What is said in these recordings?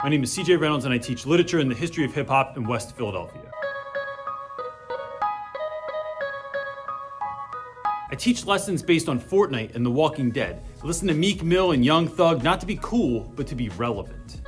My name is CJ Reynolds and I teach literature and the history of hip hop in West Philadelphia. I teach lessons based on Fortnite and The Walking Dead. I listen to Meek Mill and Young Thug not to be cool, but to be relevant.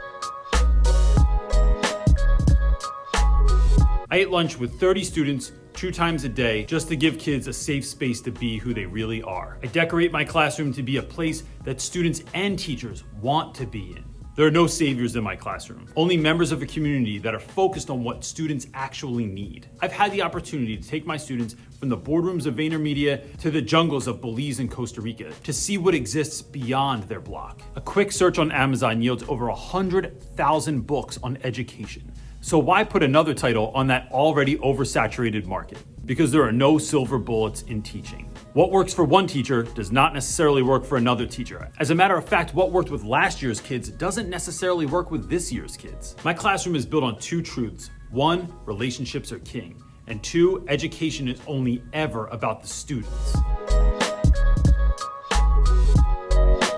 I ate lunch with 30 students 2 times a day just to give kids a safe space to be who they really are. I decorate my classroom to be a place that students and teachers want to be in. There are no saviors in my classroom, only members of a community that are focused on what students actually need. I've had the opportunity to take my students from the boardrooms of VaynerMedia to the jungles of Belize and Costa Rica to see what exists beyond their block. A quick search on Amazon yields over 100,000 books on education. So why put another title on that already oversaturated market? Because there are no silver bullets in teaching. What works for one teacher does not necessarily work for another teacher. As a matter of fact, what worked with last year's kids doesn't necessarily work with this year's kids. My classroom is built on 2 truths. 1, relationships are king. And 2, education is only ever about the students.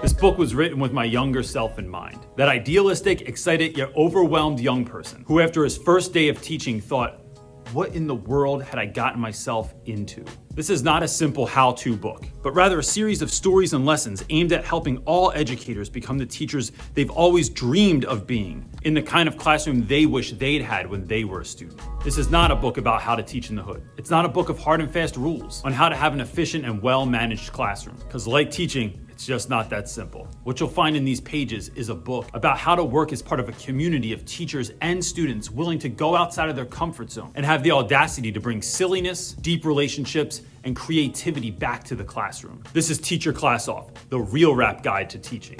This book was written with my younger self in mind. That idealistic, excited, yet overwhelmed young person who after his first day of teaching thought, what in the world had I gotten myself into? This is not a simple how-to book, but rather a series of stories and lessons aimed at helping all educators become the teachers they've always dreamed of being, in the kind of classroom they wish they'd had when they were a student. This is not a book about how to teach in the hood. It's not a book of hard and fast rules on how to have an efficient and well-managed classroom, because like teaching, it's just not that simple. What you'll find in these pages is a book about how to work as part of a community of teachers and students willing to go outside of their comfort zone and have the audacity to bring silliness, deep relationships, and creativity back to the classroom. This is Teach Your Class Off, the real rap guide to teaching.